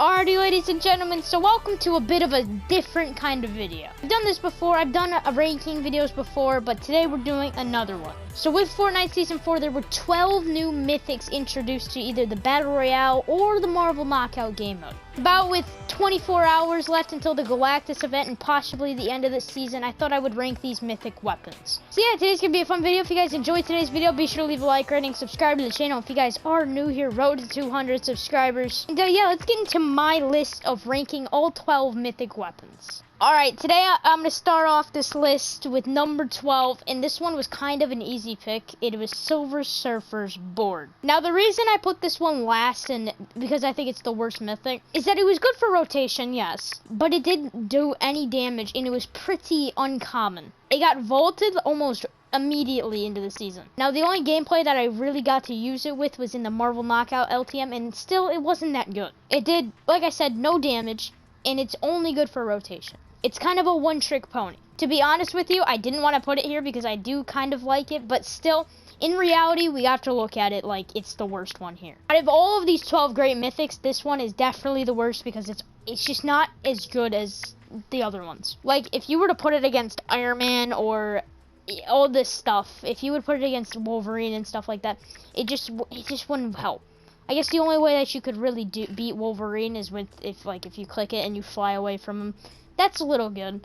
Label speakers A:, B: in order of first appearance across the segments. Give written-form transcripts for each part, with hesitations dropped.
A: Alrighty, ladies and gentlemen, so welcome to a bit of a different kind of video. I've done this before, I've done ranking videos before, but today we're doing another one. So with Fortnite Season 4, there were 12 new mythics introduced to either the Battle Royale or the Marvel Knockout game mode. About with 24 hours left until the Galactus event and possibly the end of the season, I thought I would rank these mythic weapons. So yeah, today's gonna be a fun video. If you guys enjoyed today's video, be sure to leave a like, rating, subscribe to the channel. If you guys are new here, road to 200 subscribers. And yeah, let's get into my list of ranking all 12 mythic weapons. Alright, today I'm going to start off this list with number 12, and this one was kind of an easy pick. It was Silver Surfer's Board. Now, the reason I put this one last, and because I think it's the worst mythic, is that it was good for rotation, yes, but it didn't do any damage, and it was pretty uncommon. It got vaulted almost immediately into the season. Now, the only gameplay that I really got to use it with was in the Marvel Knockout LTM, and still, it wasn't that good. It did, like I said, no damage, and it's only good for rotation. It's kind of a one-trick pony. To be honest with you, I didn't want to put it here because I do kind of like it, but still, in reality, we have to look at it like it's the worst one here. Out of all of these 12 great mythics, this one is definitely the worst because it's just not as good as the other ones. Like, if you were to put it against Iron Man or all this stuff, if you would put it against Wolverine and stuff like that, it just wouldn't help. I guess the only way that you could really beat Wolverine is if you click it and you fly away from him. That's a little good.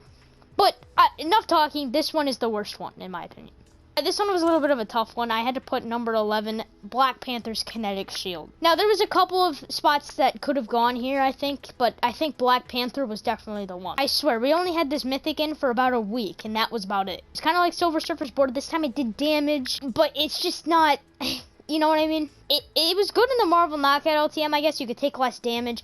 A: But enough talking. This one is the worst one, in my opinion. This one was a little bit of a tough one. I had to put number 11, Black Panther's Kinetic Shield. Now, there was a couple of spots that could have gone here, I think. But I think Black Panther was definitely the one. I swear, we only had this mythic in for about a week, and that was about it. It's kind of like Silver Surfer's Board. This time it did damage, but it's just not... You know what I mean? It was good in the Marvel Knockout LTM. I guess you could take less damage.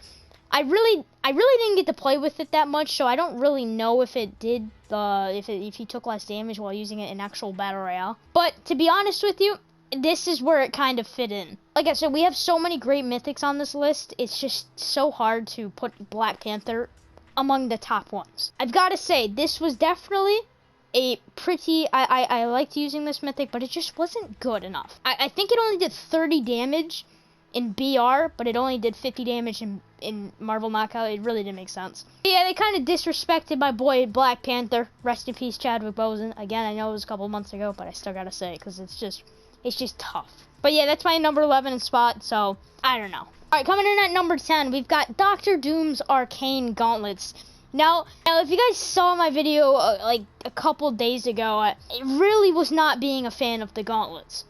A: I really didn't get to play with it that much, so I don't really know if it did if you took less damage while using it in actual Battle Royale. But to be honest with you, this is where it kind of fit in. Like I said, we have so many great mythics on this list. It's just so hard to put Black Panther among the top ones. I've got to say, this was definitely a pretty... I liked using this mythic, but it just wasn't good enough. I think it only did 30 damage in BR, but it only did 50 damage in Marvel Knockout. It really didn't make sense. Yeah, they kind of disrespected my boy Black Panther. Rest in peace, Chadwick Boseman. Again, I know it was a couple months ago, but I still gotta say it because it's just tough. But yeah, that's my number 11 spot, so I don't know. All right, coming in at number 10, we've got Dr. Doom's Arcane Gauntlets. Now, if you guys saw my video like a couple days ago, I really was not being a fan of the gauntlets.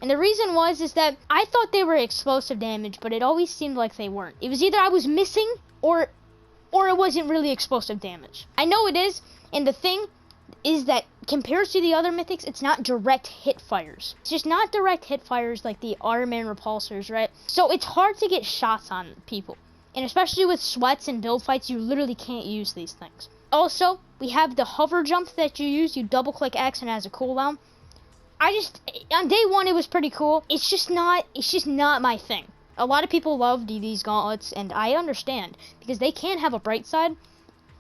A: And the reason is that I thought they were explosive damage, but it always seemed like they weren't. It was either I was missing or it wasn't really explosive damage. I know it is, and the thing is that compared to the other mythics, it's not direct hit fires. It's just not direct hit fires like the Iron Man repulsors, right? So it's hard to get shots on people. And especially with sweats and build fights, you literally can't use these things. Also, we have the hover jump that you use. You double click X and it has a cooldown. On day one, it was pretty cool. It's just not my thing. A lot of people love these gauntlets, and I understand, because they can have a bright side.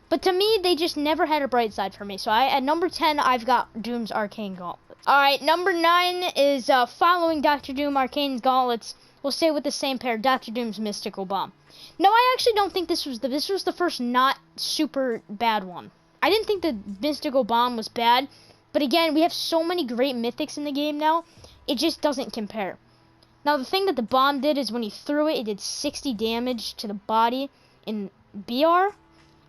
A: But to me, they just never had a bright side for me. So at number 10, I've got Doom's Arcane Gauntlet. Alright, number 9 is following Dr. Doom Arcane Gauntlets. We'll stay with the same pair, Dr. Doom's Mystical Bomb. No, I actually don't think this was the first not super bad one. I didn't think the Mystical Bomb was bad. But again, we have so many great mythics in the game now, it just doesn't compare. Now, the thing that the bomb did is when he threw it, it did 60 damage to the body in BR,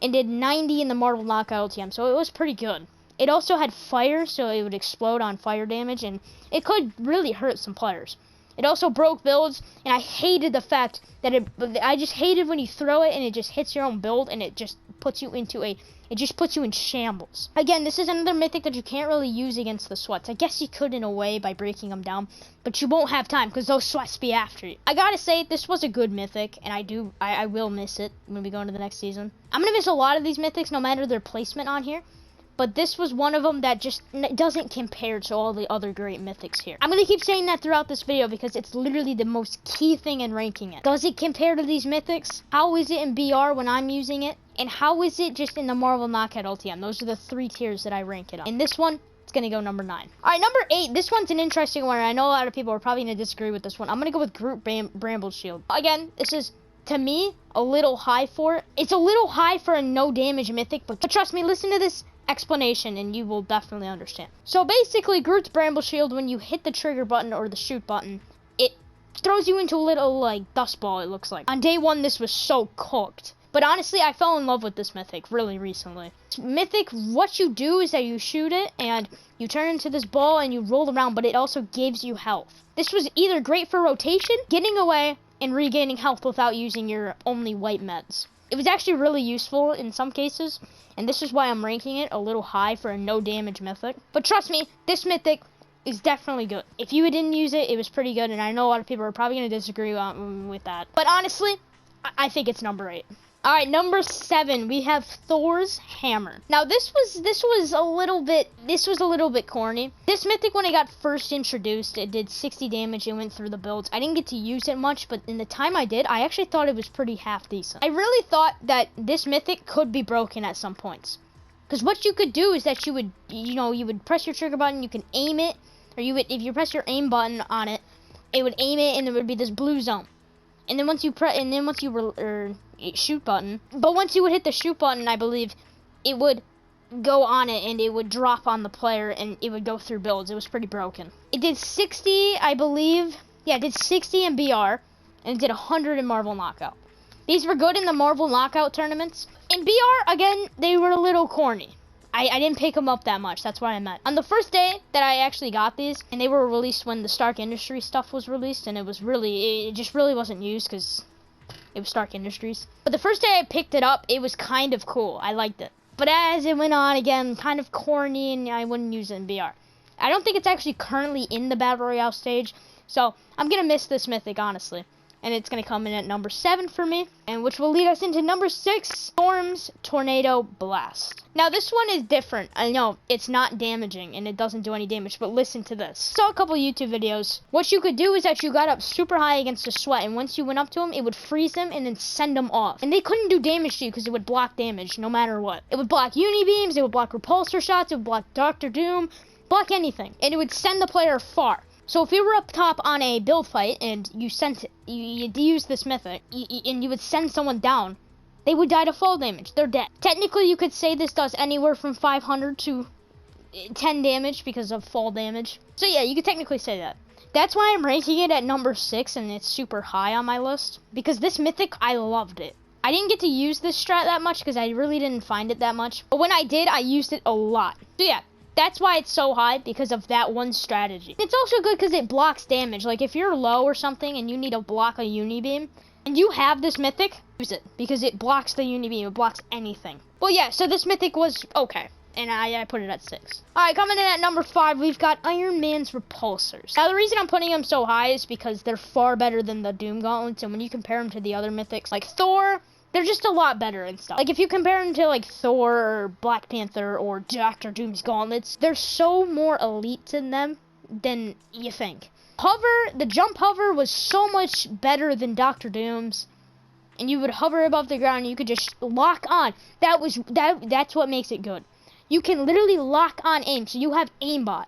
A: and did 90 in the Marvel Knockout LTM, so it was pretty good. It also had fire, so it would explode on fire damage, and it could really hurt some players. It also broke builds, and I hated the fact that I just hated when you throw it and it just hits your own build, and it just puts you in shambles. Again, this is another mythic that you can't really use against the sweats. I guess you could in a way by breaking them down, but you won't have time because those sweats be after you. I gotta say, this was a good mythic, and I will miss it when we go into the next season. I'm gonna miss a lot of these mythics no matter their placement on here. But this was one of them that just doesn't compare to all the other great mythics here. I'm going to keep saying that throughout this video because it's literally the most key thing in ranking it. Does it compare to these mythics? How is it in BR when I'm using it? And how is it just in the Marvel Knockout LTM? Those are the 3 tiers that I rank it on. In this one, it's going to go number 9. Alright, number 8. This one's an interesting one. I know a lot of people are probably going to disagree with this one. I'm going to go with Groot Bramble Shield. Again, this is to me, a little high for it. It's a little high for a no damage mythic, but trust me, listen to this explanation and you will definitely understand. So basically, Groot's Bramble Shield, when you hit the trigger button or the shoot button, it throws you into a little, like, dust ball, it looks like. On day one, this was so cooked. But honestly, I fell in love with this mythic really recently. Mythic, what you do is that you shoot it and you turn into this ball and you roll around, but it also gives you health. This was either great for rotation, getting away, and regaining health without using your only white meds. It was actually really useful in some cases, and this is why I'm ranking it a little high for a no damage mythic. But trust me, this mythic is definitely good. If you didn't use it, it was pretty good, and I know a lot of people are probably going to disagree with that. But honestly, I think it's number 8. All right, number 7, we have Thor's Hammer. Now this was a little bit corny. This mythic, when it got first introduced, it did 60 damage and went through the builds. I didn't get to use it much, but in the time I did, I actually thought it was pretty half decent. I really thought that this mythic could be broken at some points, because what you could do is that you would press your trigger button, you can aim it, or if you press your aim button on it, it would aim it, and there would be this blue zone. And then once you shoot button, but once you would hit the shoot button, I believe it would go on it and it would drop on the player and it would go through builds. It was pretty broken. It did 60, I believe. Yeah, it did 60 in BR and it did 100 in Marvel Knockout. These were good in the Marvel Knockout tournaments. In BR, again, they were a little corny. I didn't pick them up that much. That's what I meant. On the first day that I actually got these, and they were released when the Stark Industries stuff was released, and it just really wasn't used because it was Stark Industries. But the first day I picked it up, it was kind of cool. I liked it. But as it went on, again, kind of corny, and I wouldn't use it in BR. I don't think it's actually currently in the Battle Royale stage, so I'm going to miss this mythic, honestly. And it's going to come in at number 7 for me, and which will lead us into number 6, Storm's Tornado Blast. Now, this one is different. I know it's not damaging, and it doesn't do any damage, but listen to this. Saw a couple YouTube videos. What you could do is that you got up super high against a sweat, and once you went up to him, it would freeze him and then send him off. And they couldn't do damage to you because it would block damage no matter what. It would block uni beams, it would block repulsor shots, it would block Dr. Doom, block anything. And it would send the player far. So if you were up top on a build fight and you used this mythic, and you would send someone down, they would die to fall damage. They're dead. Technically, you could say this does anywhere from 500 to 10 damage because of fall damage. So yeah, you could technically say that. That's why I'm ranking it at number 6, and it's super high on my list. Because this mythic, I loved it. I didn't get to use this strat that much because I really didn't find it that much. But when I did, I used it a lot. So yeah. That's why it's so high, because of that one strategy. It's also good because it blocks damage. Like, if you're low or something and you need to block a uni beam, and you have this mythic, use it, because it blocks the uni beam. It blocks anything. Well, yeah, so this mythic was okay, and I put it at 6. Alright, coming in at number 5, we've got Iron Man's Repulsors. Now, the reason I'm putting them so high is because they're far better than the Doom Gauntlets, and when you compare them to the other mythics, like Thor, they're just a lot better and stuff. Like, if you compare them to, like, Thor or Black Panther or Dr. Doom's gauntlets, they're so more elite in them than you think. The jump hover was so much better than Dr. Doom's. And you would hover above the ground and you could just lock on. That's what makes it good. You can literally lock on aim, so you have aimbot.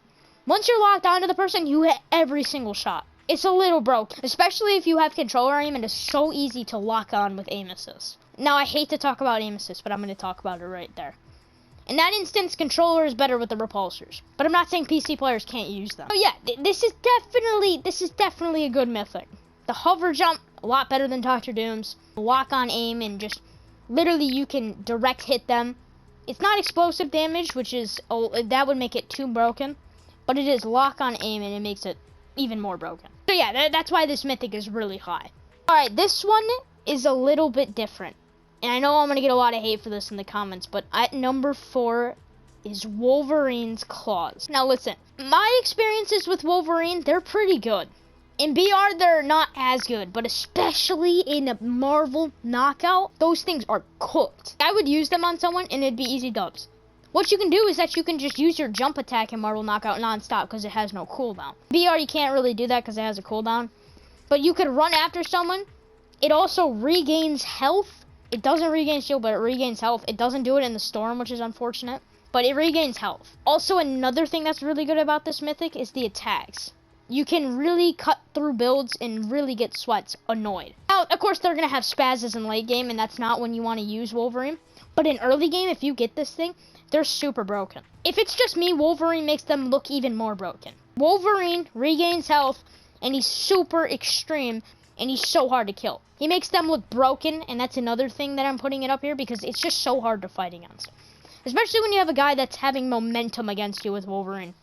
A: Once you're locked onto the person, you hit every single shot. It's a little broke, especially if you have controller aim, and it's so easy to lock on with aim assist. Now, I hate to talk about aim assist, but I'm going to talk about it right there. In that instance, controller is better with the repulsors, but I'm not saying PC players can't use them. So yeah, this is definitely a good mythic. The hover jump, a lot better than Dr. Doom's. Lock on aim, and just literally you can direct hit them. It's not explosive damage, which is, that would make it too broken, but it is lock on aim, and it makes it even more broken. So yeah, that's why this mythic is really high. Alright, this one is a little bit different. And I know I'm going to get a lot of hate for this in the comments, but at number 4 is Wolverine's Claws. Now listen, my experiences with Wolverine, they're pretty good. In BR, they're not as good, but especially in a Marvel Knockout, those things are cooked. I would use them on someone, and it'd be easy dubs. What you can do is that you can just use your jump attack in Marvel Knockout non-stop because it has no cooldown. BR, you can't really do that because it has a cooldown. But you could run after someone. It also regains health. It doesn't regain shield, but it regains health. It doesn't do it in the storm, which is unfortunate. But it regains health. Also, another thing that's really good about this mythic is the attacks. You can really cut through builds and really get sweats annoyed. Now, of course, they're going to have spazzes in late game, and that's not when you want to use Wolverine. But in early game, if you get this thing, they're super broken. If it's just me, Wolverine makes them look even more broken. Wolverine regains health, and he's super extreme, and he's so hard to kill. He makes them look broken, and that's another thing that I'm putting it up here, because it's just so hard to fight against. Especially when you have a guy that's having momentum against you with Wolverine.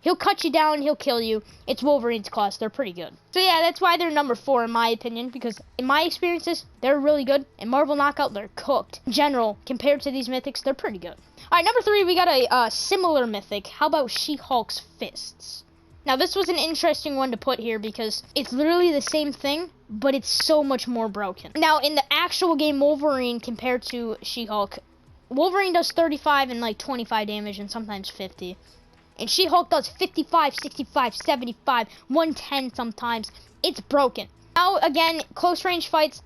A: He'll cut you down, he'll kill you. It's Wolverine's class, they're pretty good. So yeah, that's why they're number 4 in my opinion, because in my experiences, they're really good. In Marvel Knockout, they're cooked. In general, compared to these mythics, they're pretty good. Alright, number 3, we got a similar mythic. How about She-Hulk's Fists? Now, this was an interesting one to put here because it's literally the same thing, but it's so much more broken. Now, in the actual game, Wolverine compared to She-Hulk, Wolverine does 35 and like 25 damage and sometimes 50. And She-Hulk does 55, 65, 75, 110 sometimes. It's broken. Now, again, close range fights,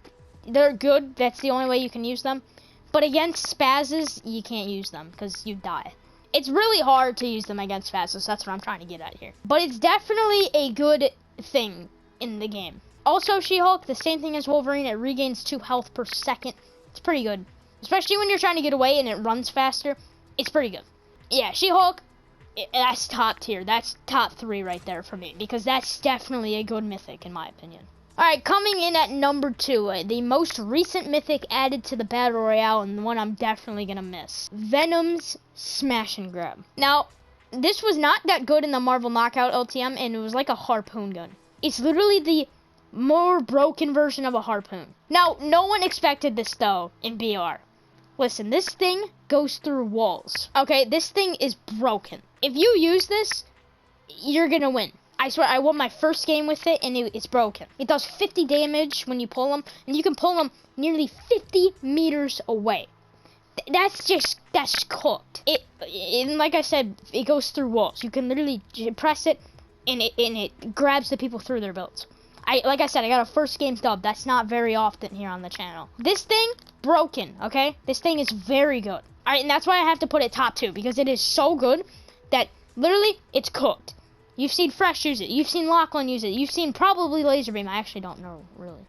A: they're good. That's the only way you can use them. But against spazzes, you can't use them because you die. It's really hard to use them against spazzes. That's what I'm trying to get at here. But it's definitely a good thing in the game. Also, She-Hulk, the same thing as Wolverine. It regains 2 health per second. It's pretty good. Especially when you're trying to get away and it runs faster. It's pretty good. Yeah, She-Hulk. That's top tier. That's top 3 right there for me. Because that's definitely a good mythic in my opinion. Alright, coming in at number 2. The most recent mythic added to the Battle Royale. And the one I'm definitely going to miss. Venom's Smash and Grab. Now, this was not that good in the Marvel Knockout LTM. And it was like a harpoon gun. It's literally the more broken version of a harpoon. Now, no one expected this though in BR. Listen, this thing goes through walls. Okay, this thing is broken. If you use this, you're gonna win. I swear, I won my first game with it, and it's broken. It does 50 damage when you pull them, and you can pull them nearly 50 meters away. That's cooked. And like I said, it goes through walls. You can literally press it, and it grabs the people through their builds. Like I said, I got a first game dub. That's not very often here on the channel. This thing, broken, okay? This thing is very good. Alright, and that's why I have to put it top 2, because it is so good that literally, it's cooked. You've seen Fresh use it. You've seen Lachlan use it. You've seen probably Laserbeam. I actually don't know, really.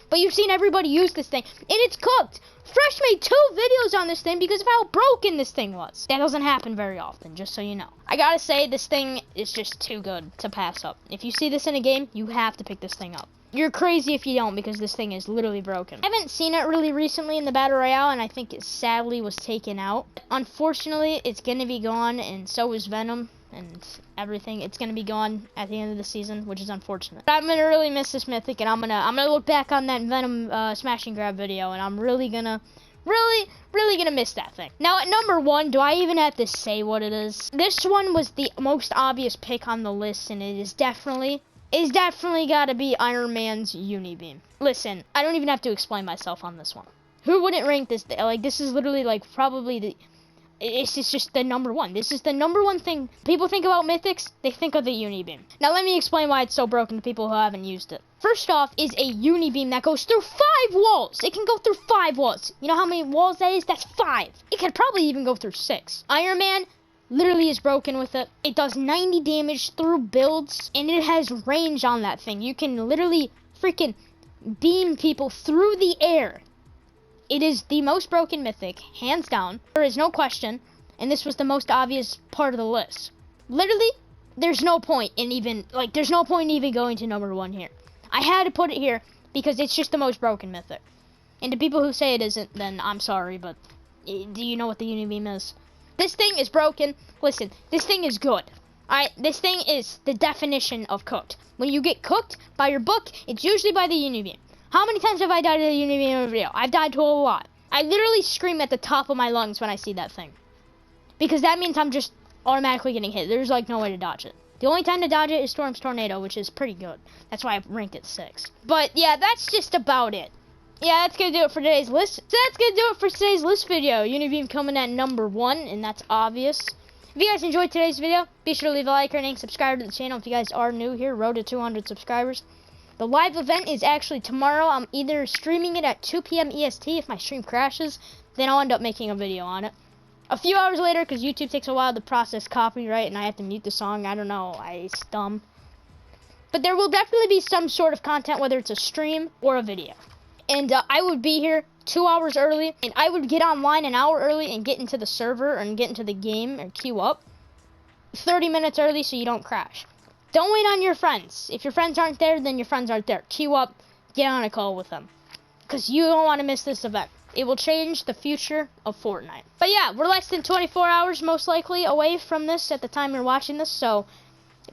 A: But you've seen everybody use this thing, and it's cooked. Fresh made 2 videos on this thing because of how broken this thing was. That doesn't happen very often, just so you know. I gotta say, this thing is just too good to pass up. If you see this in a game, you have to pick this thing up. You're crazy if you don't, because this thing is literally broken. I haven't seen it really recently in the Battle Royale, and I think it sadly was taken out. Unfortunately, it's gonna be gone, and so is Venom. And everything, it's gonna be gone at the end of the season, which is unfortunate. But I'm gonna really miss this mythic, and I'm gonna look back on that Venom smash and grab video, and I'm really gonna miss that thing. Now at number 1, do I even have to say what it is? This one was the most obvious pick on the list, and it's definitely gotta be Iron Man's Unibeam. Listen, I don't even have to explain myself on this one. Who wouldn't rank this? Like, this is literally like probably the. It's just the number 1. This is the number 1 thing. People think about mythics, they think of the Unibeam. Now let me explain why it's so broken to people who haven't used it. First off is a Unibeam that goes through 5 walls. It can go through 5 walls. You know how many walls that is? That's 5. It could probably even go through 6. Iron Man literally is broken with it. It does 90 damage through builds, and it has range on that thing. You can literally freaking beam people through the air. It is the most broken mythic, hands down. There is no question, and this was the most obvious part of the list. Literally, there's no point in even going to number 1 here. I had to put it here because it's just the most broken mythic. And to people who say it isn't, then I'm sorry, but do you know what the Unibeam is? This thing is broken. Listen, this thing is good. Alright, this thing is the definition of cooked. When you get cooked by your book, it's usually by the Unibeam. How many times have I died at a Unibeam in a video? I've died to a lot. I literally scream at the top of my lungs when I see that thing. Because that means I'm just automatically getting hit. There's like no way to dodge it. The only time to dodge it is Storm's Tornado, which is pretty good. That's why I ranked it 6. But yeah, that's just about it. Yeah, that's going to do it for today's list. So that's going to do it for today's list video. Unibeam coming at number 1, and that's obvious. If you guys enjoyed today's video, be sure to leave a like and subscribe to the channel if you guys are new here. Road to 200 subscribers. The live event is actually tomorrow. I'm either streaming it at 2 PM EST. If my stream crashes, then I'll end up making a video on it. A few hours later, because YouTube takes a while to process copyright and I have to mute the song. I don't know. It's dumb. But there will definitely be some sort of content, whether it's a stream or a video. And I would be here 2 hours early, and I would get online an hour early and get into the server and get into the game and queue up 30 minutes early so you don't crash. Don't wait on your friends. If your friends aren't there, then your friends aren't there. Queue up, get on a call with them, because you don't want to miss this event. It will change the future of Fortnite. But yeah, we're less than 24 hours most likely away from this at the time you're watching this, so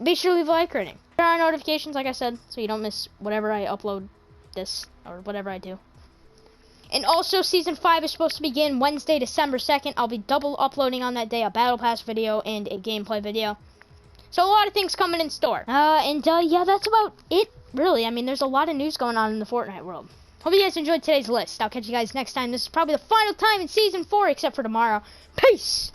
A: be sure to leave a like rating. Turn on notifications, like I said, so you don't miss whatever I upload this or whatever I do. And also, Season 5 is supposed to begin Wednesday, December 2nd. I'll be double uploading on that day, a Battle Pass video and a gameplay video. So a lot of things coming in store. Yeah, that's about it, really. I mean, there's a lot of news going on in the Fortnite world. Hope you guys enjoyed today's list. I'll catch you guys next time. This is probably the final time in Season 4, except for tomorrow. Peace!